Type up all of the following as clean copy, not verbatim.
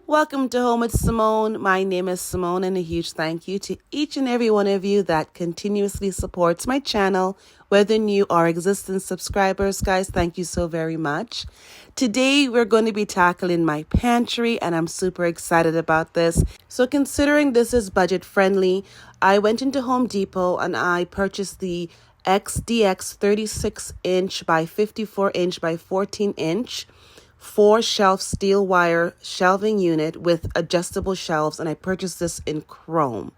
Welcome to Home with Simone. My name is Simone, and a huge thank you to each and every one of you that continuously supports my channel, whether new or existing subscribers. Guys, thank you so very much. Today, we're going to be tackling my pantry, and I'm super excited about this. So considering this is budget friendly, I went into Home Depot and I purchased the XDX 36 inch by 54 inch by 14 inch 4-shelf steel wire shelving unit with adjustable shelves, and I purchased this in chrome.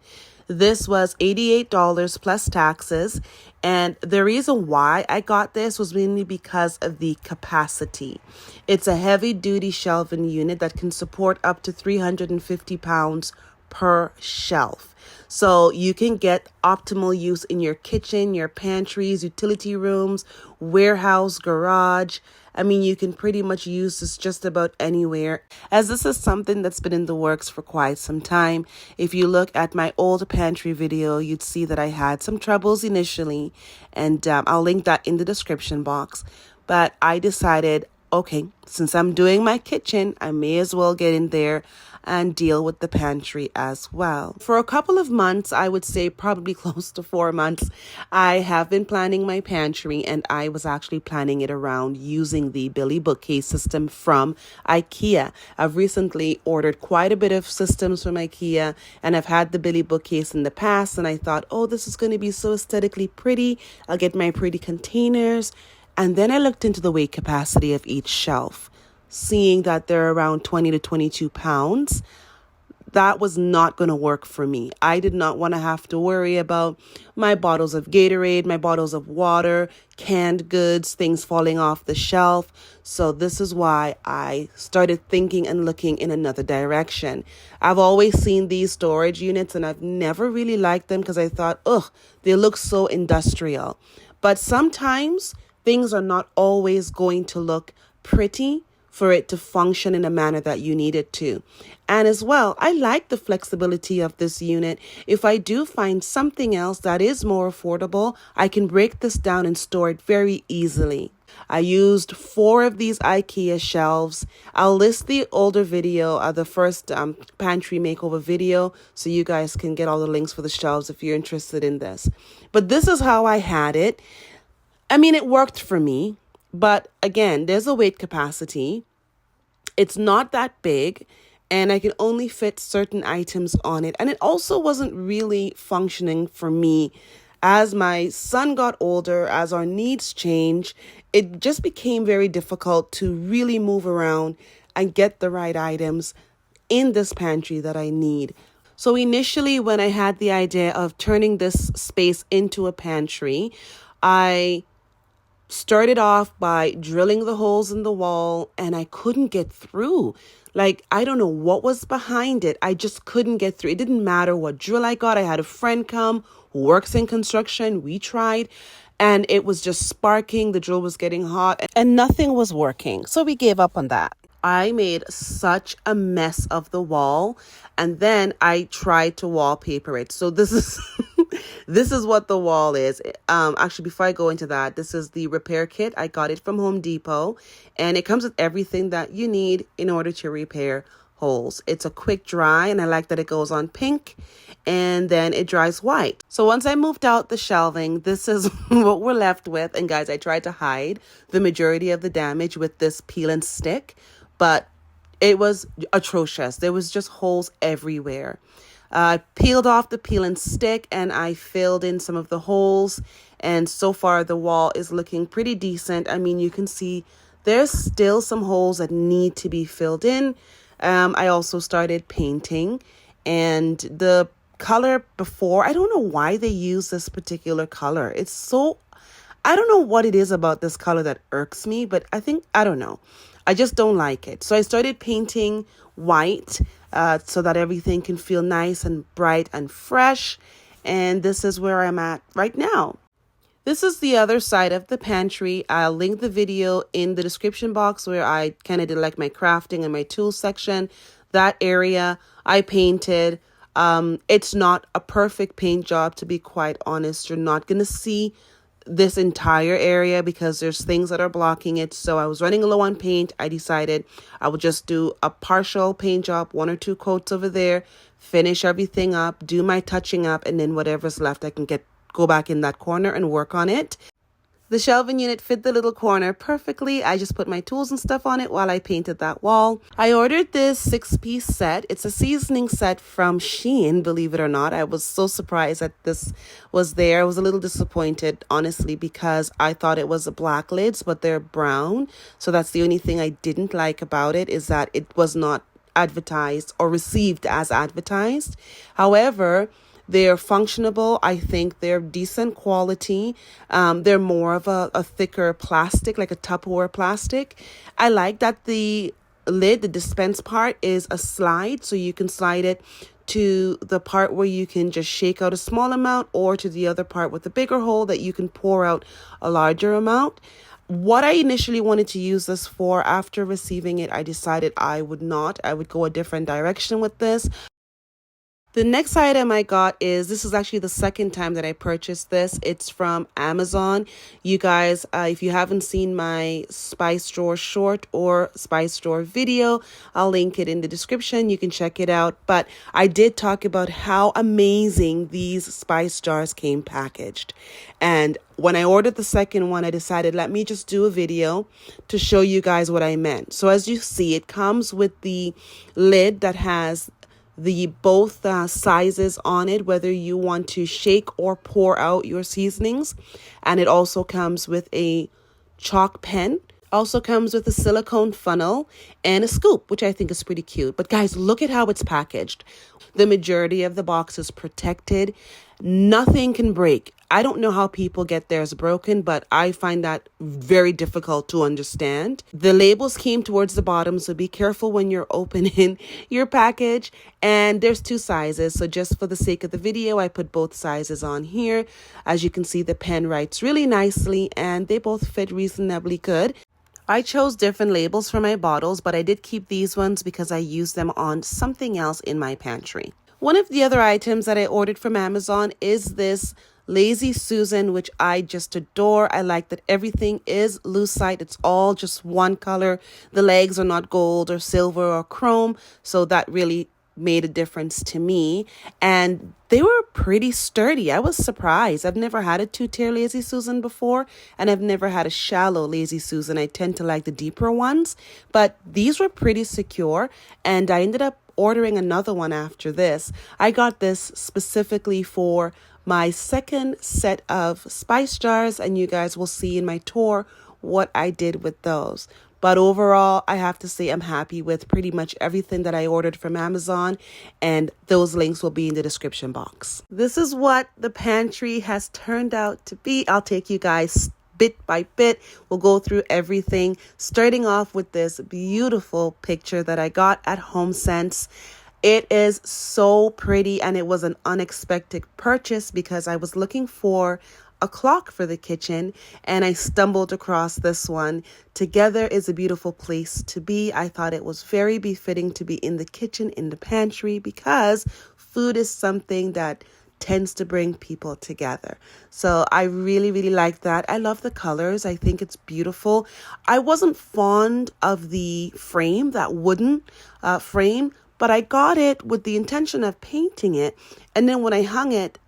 This was $88 plus taxes, and the reason why I got this was mainly because of the capacity. It's a heavy-duty shelving unit that can support up to 350 pounds per shelf. So you can get optimal use in your kitchen, your pantries, utility rooms, warehouse, garage. I mean, you can pretty much use this just about anywhere, as this is something that's been in the works for quite some time. If you look at my old pantry video, you'd see that I had some troubles initially, and I'll link that in the description box. But I decided, okay, since I'm doing my kitchen, I may as well get in there and deal with the pantry as well. For a couple of months, I would say probably close to 4 months, I have been planning my pantry, and I was actually planning it around using the Billy bookcase system from IKEA. I've recently ordered quite a bit of systems from IKEA, and I've had the Billy bookcase in the past, and I thought, oh, this is going to be so aesthetically pretty. I'll get my pretty containers. And then I looked into the weight capacity of each shelf, seeing that they're around 20 to 22 pounds. That was not going to work for me. I did not want to have to worry about my bottles of Gatorade, my bottles of water, canned goods, things falling off the shelf. So this is why I started thinking and looking in another direction. I've always seen these storage units, and I've never really liked them because I thought, ugh, they look so industrial. But sometimes things are not always going to look pretty for it to function in a manner that you need it to. And as well, I like the flexibility of this unit. If I do find something else that is more affordable, I can break this down and store it very easily. I used 4 of these IKEA shelves. I'll list the older video, the first pantry makeover video, so you guys can get all the links for the shelves if you're interested in this. But this is how I had it. I mean, it worked for me, but again, there's a weight capacity. It's not that big, and I can only fit certain items on it. And it also wasn't really functioning for me. As my son got older, as our needs change, it just became very difficult to really move around and get the right items in this pantry that I need. So initially, when I had the idea of turning this space into a pantry, I started off by drilling the holes in the wall, and I couldn't get through. Like, I don't know what was behind it. I just couldn't get through. It didn't matter what drill I got. I had a friend come who works in construction. We tried, and it was just sparking. The drill was getting hot, and nothing was working. So we gave up on that. I made such a mess of the wall, and then I tried to wallpaper it. So this is this is what the wall is. Actually, before I go into that, this is the repair kit. I got it from Home Depot, and it comes with everything that you need in order to repair holes. It's a quick dry, and I like that it goes on pink and then it dries white. So once I moved out the shelving, this is what we're left with. And guys, I tried to hide the majority of the damage with this peel and stick, but it was atrocious. There was just holes everywhere. I peeled off the peel and stick, and I filled in some of the holes. And so far, the wall is looking pretty decent. I mean, you can see there's still some holes that need to be filled in. I also started painting, and the color before, I don't know why they use this particular color. It's so, I don't know what it is about this color that irks me, but I don't know. I just don't like it. So I started painting white so that everything can feel nice and bright and fresh. And this is where I'm at right now. This is the other side of the pantry. I'll link the video in the description box where I kind of did like my crafting and my tools section. That area I painted. It's not a perfect paint job, to be quite honest. You're not going to see this entire area because there's things that are blocking it. So I was running low on paint. I decided I would just do a partial paint job, 1 or 2 coats over there, finish everything up, do my touching up, and then whatever's left I can go back in that corner and work on it. The shelving unit fit the little corner perfectly. I just put my tools and stuff on it while I painted that wall. I ordered this 6-piece set. It's a seasoning set from Shein, believe it or not. I was so surprised that this was there. I was a little disappointed, honestly, because I thought it was the black lids, but they're brown. So that's the only thing I didn't like about it, is that it was not advertised or received as advertised. However, they're functionable. I think they're decent quality. They're more of a thicker plastic, like a Tupperware plastic. I like that the lid, the dispense part, is a slide. So you can slide it to the part where you can just shake out a small amount, or to the other part with a bigger hole that you can pour out a larger amount. What I initially wanted to use this for, after receiving it, I decided I would not. I would go a different direction with this. The next item I got this is actually the second time that I purchased this. It's from Amazon. You guys, if you haven't seen my spice drawer short or spice drawer video, I'll link it in the description. You can check it out. But I did talk about how amazing these spice jars came packaged. And when I ordered the second one, I decided, let me just do a video to show you guys what I meant. So as you see, it comes with the lid that has the both sizes on it, whether you want to shake or pour out your seasonings. And it also comes with a chalk pen. Also comes with a silicone funnel and a scoop, which I think is pretty cute. But guys, look at how it's packaged. The majority of the box is protected. Nothing can break. I don't know how people get theirs broken, but I find that very difficult to understand. The labels came towards the bottom, so be careful when you're opening your package. And there's 2 sizes, so just for the sake of the video, I put both sizes on here. As you can see, the pen writes really nicely, and they both fit reasonably good. I chose different labels for my bottles, but I did keep these ones because I used them on something else in my pantry. One of the other items that I ordered from Amazon is this Lazy Susan, which I just adore. I like that everything is lucite. It's all just one color. The legs are not gold or silver or chrome, so that really made a difference to me. And they were pretty sturdy. I was surprised. I've never had a 2-tier Lazy Susan before, and I've never had a shallow Lazy Susan. I tend to like the deeper ones, but these were pretty secure, and I ended up ordering another one after this. I got this specifically for my second set of spice jars, and you guys will see in my tour what I did with those. But overall, I have to say I'm happy with pretty much everything that I ordered from Amazon, and those links will be in the description box. This is what the pantry has turned out to be. I'll take you guys bit by bit. We'll go through everything, starting off with this beautiful picture that I got at HomeSense. It is so pretty, and it was an unexpected purchase because I was looking for a clock for the kitchen and I stumbled across this one. Together is a beautiful place to be. I thought it was very befitting to be in the kitchen, in the pantry, because food is something that tends to bring people together. So I really, really like that. I love the colors. I think it's beautiful. I wasn't fond of the frame, that wooden frame, but I got it with the intention of painting it. And then when I hung it,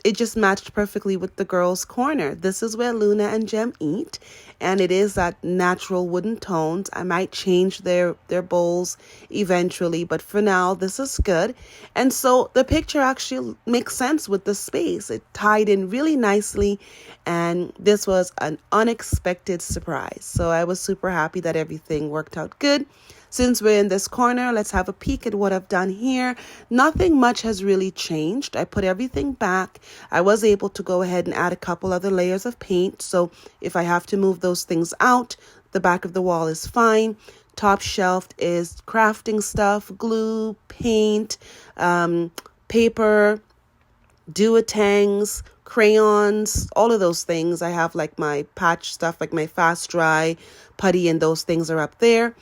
it just matched perfectly with the girls' corner. This is where Luna and Jem eat, and it is that natural wooden tones. I might change their bowls eventually, but for now, this is good. And so the picture actually makes sense with the space. It tied in really nicely, and this was an unexpected surprise. So I was super happy that everything worked out good. Since we're in this corner, let's have a peek at what I've done here. Nothing much has really changed. I put everything back. I was able to go ahead and add a couple other layers of paint. So if I have to move those things out, the back of the wall is fine. Top shelf is crafting stuff, glue, paint, paper, duotangs, crayons, all of those things. I have like my patch stuff, like my fast dry, putty, and those things are up there.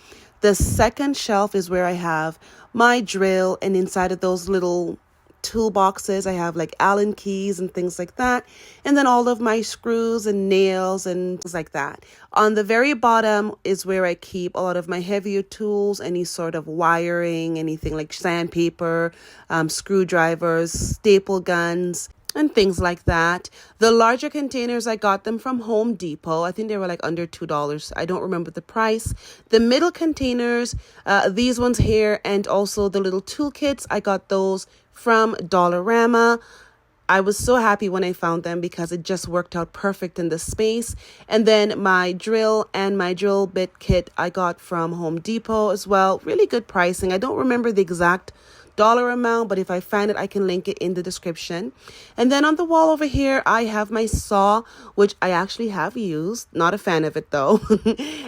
The second shelf is where I have my drill, and inside of those little toolboxes. I have like Allen keys and things like that. And then all of my screws and nails and things like that. On the very bottom is where I keep a lot of my heavier tools, any sort of wiring, anything like sandpaper, screwdrivers, staple guns, and things like that. The larger containers, I got them from Home Depot. I think they were like under $2. I don't remember the price. The middle containers, these ones here, and also the little toolkits, I got those from Dollarama. I was so happy when I found them because it just worked out perfect in the space. And then my drill and my drill bit kit I got from Home Depot as well. Really good pricing. I don't remember the exact dollar amount, but if I find it, I can link it in the description. And then on the wall over here, I have my saw, which I actually have used. Not a fan of it though.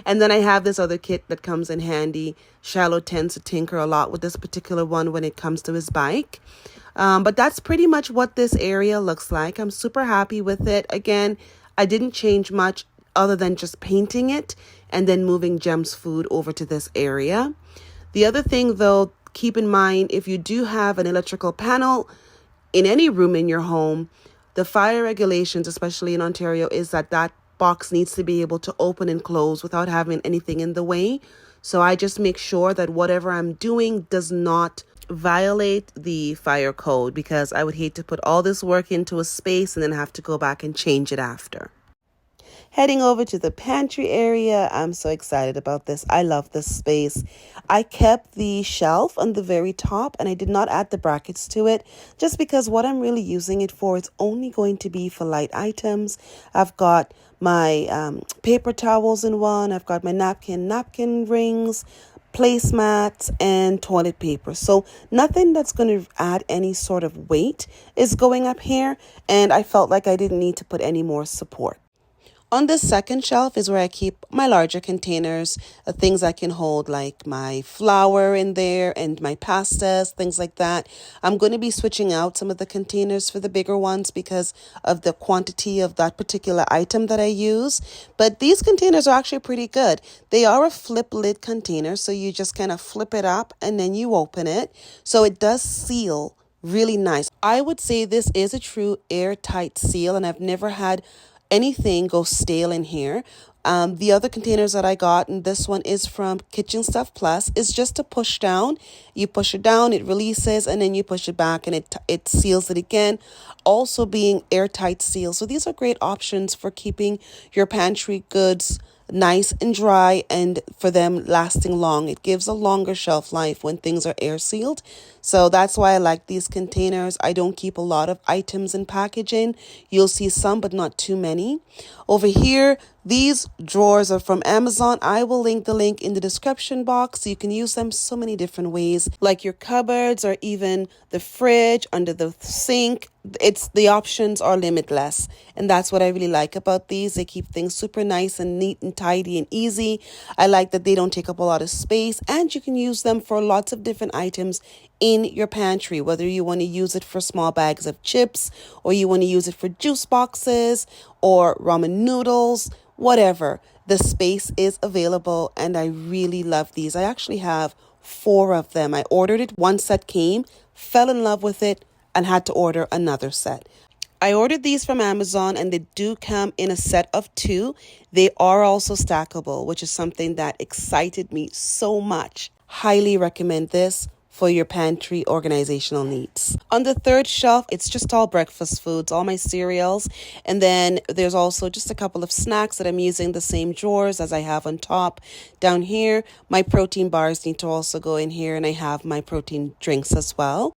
And then I have this other kit that comes in handy. Shiloh tends to tinker a lot with this particular one when it comes to his bike. But that's pretty much what this area looks like. I'm super happy with it. Again, I didn't change much other than just painting it and then moving Jem's food over to this area. The other thing though, keep in mind, if you do have an electrical panel in any room in your home, the fire regulations, especially in Ontario, is that that box needs to be able to open and close without having anything in the way. So I just make sure that whatever I'm doing does not violate the fire code, because I would hate to put all this work into a space and then have to go back and change it after. Heading over to the pantry area, I'm so excited about this. I love this space. I kept the shelf on the very top and I did not add the brackets to it just because what I'm really using it for, it's only going to be for light items. I've got my paper towels in one. I've got my napkin rings, placemats, and toilet paper. So nothing that's going to add any sort of weight is going up here. And I felt like I didn't need to put any more support. On the second shelf is where I keep my larger containers, things I can hold like my flour in there and my pastas, things like that. I'm going to be switching out some of the containers for the bigger ones because of the quantity of that particular item that I use. But these containers are actually pretty good. They are a flip lid container, so you just kind of flip it up and then you open it. So it does seal really nice. I would say this is a true airtight seal, and I've never had anything go stale in here. The other containers that I got, and this one is from Kitchen Stuff Plus, is just to push down. You push it down, it releases, and then you push it back and it seals it again. Also being airtight seal. So these are great options for keeping your pantry goods nice and dry and for them lasting long. It gives a longer shelf life when things are air sealed. So that's why I like these containers. I don't keep a lot of items in packaging. You'll see some, but not too many. Over here, these drawers are from Amazon. I will link the link in the description box. You can use them so many different ways, like your cupboards or even the fridge, under the sink. The options are limitless. And that's what I really like about these. They keep things super nice and neat and tidy and easy. I like that they don't take up a lot of space, and you can use them for lots of different items in your pantry, whether you want to use it for small bags of chips or you want to use it for juice boxes or ramen noodles, whatever. The space is available and I really love these. I actually have 4 of them. I ordered it. 1 set came, fell in love with it, and had to order another set. I ordered these from Amazon and they do come in a set of 2. They are also stackable, which is something that excited me so much. Highly recommend this for your pantry organizational needs. On the third shelf, it's just all breakfast foods, all my cereals. And then there's also just a couple of snacks that I'm using the same drawers as I have on top. Down here, my protein bars need to also go in here, and I have my protein drinks as well.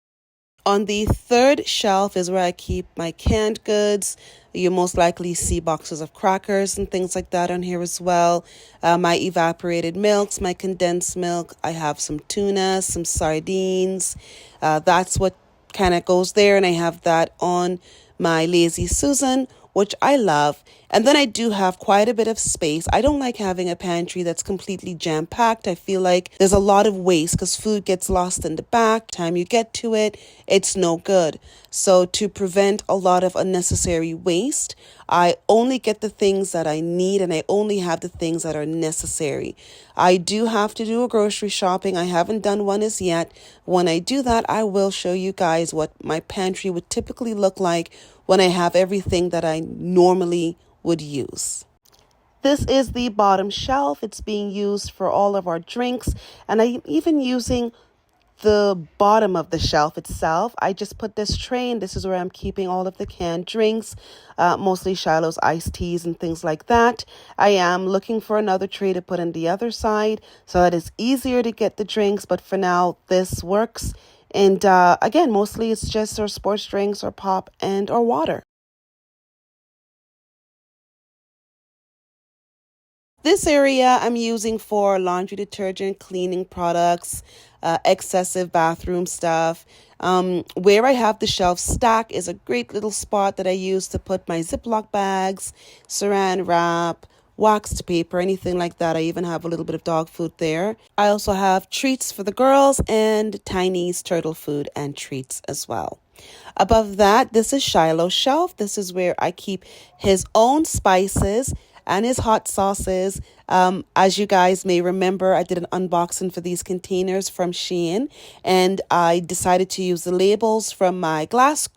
On the third shelf is where I keep my canned goods. You most likely see boxes of crackers and things like that on here as well. My evaporated milks, my condensed milk. I have some tuna, some sardines. That's what kind of goes there. And I have that on my Lazy Susan, which I love. And then I do have quite a bit of space. I don't like having a pantry that's completely jam-packed. I feel like there's a lot of waste because food gets lost in the back. Time you get to it, it's no good. So to prevent a lot of unnecessary waste, I only get the things that I need and I only have the things that are necessary. I do have to do a grocery shopping. I haven't done one as yet. When I do that, I will show you guys what my pantry would typically look like when I have everything that I normally would use. This is the bottom shelf. It's being used for all of our drinks, and I'm even using the bottom of the shelf itself. I just put this tray, and this is where I'm keeping all of the canned drinks, mostly Shiloh's iced teas and things like that. I am looking for another tray to put on the other side so that it's easier to get the drinks, but for now this works. And again, mostly it's just our sports drinks or pop and or water. This area I'm using for laundry detergent, cleaning products, excessive bathroom stuff. Where I have the shelf stack is a great little spot that I use to put my Ziploc bags, saran wrap, waxed paper, anything like that. I even have a little bit of dog food there. I also have treats for the girls and Tiny's turtle food and treats as well. Above that, this is Shiloh's shelf. This is where I keep his own spices and his hot sauces. As you guys may remember, I did an unboxing for these containers from Shein, and I decided to use the labels from my glass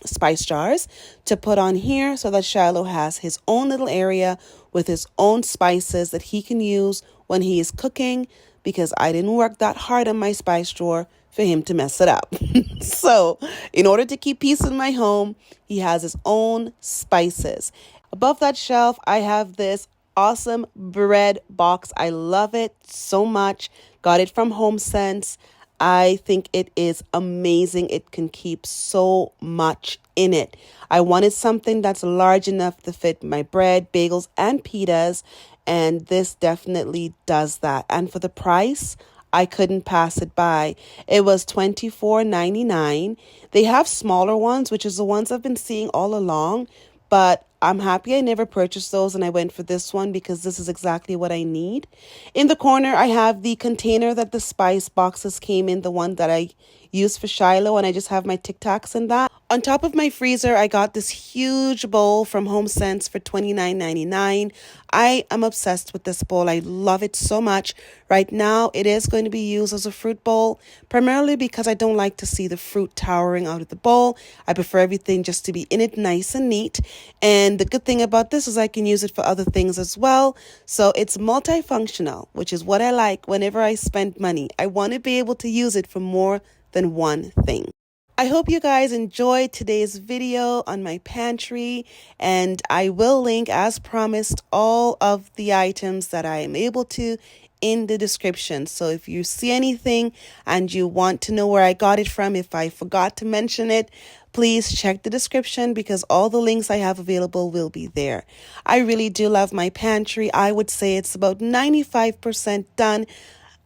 spice jars to put on here so that Shiloh has his own little area with his own spices that he can use when he is cooking, because I didn't work that hard on my spice drawer for him to mess it up. So in order to keep peace in my home, he has his own spices. Above that shelf, I have this awesome bread box. I love it so much. Got it from HomeSense. I think it is amazing. It can keep so much in it. I wanted something that's large enough to fit my bread, bagels, and pitas, and this definitely does that. And for the price, I couldn't pass it by. It was $24.99. They have smaller ones, which is the ones I've been seeing all along, but I'm happy I never purchased those and I went for this one because this is exactly what I need. In the corner, I have the container that the spice boxes came in, the one that I used for Shiloh, and I just have my Tic Tacs in that. On top of my freezer, I got this huge bowl from HomeSense for $29.99. I am obsessed with this bowl. I love it so much. Right now, it is going to be used as a fruit bowl, primarily because I don't like to see the fruit towering out of the bowl. I prefer everything just to be in it nice and neat. And the good thing about this is I can use it for other things as well. So it's multifunctional, which is what I like whenever I spend money. I want to be able to use it for more than one thing. I hope you guys enjoyed today's video on my pantry, and I will link, as promised, all of the items that I am able to in the description. So if you see anything and you want to know where I got it from, if I forgot to mention it, please check the description because all the links I have available will be there. I really do love my pantry. I would say it's about 95% done.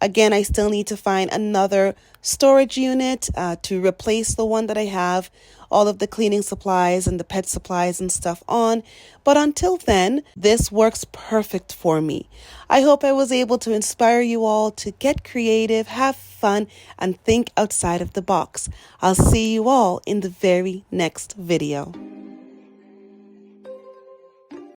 Again, I still need to find another storage unit to replace the one that I have all of the cleaning supplies and the pet supplies and stuff on. But until then, this works perfect for me. I hope I was able to inspire you all to get creative, have fun, and think outside of the box. I'll see you all in the very next video.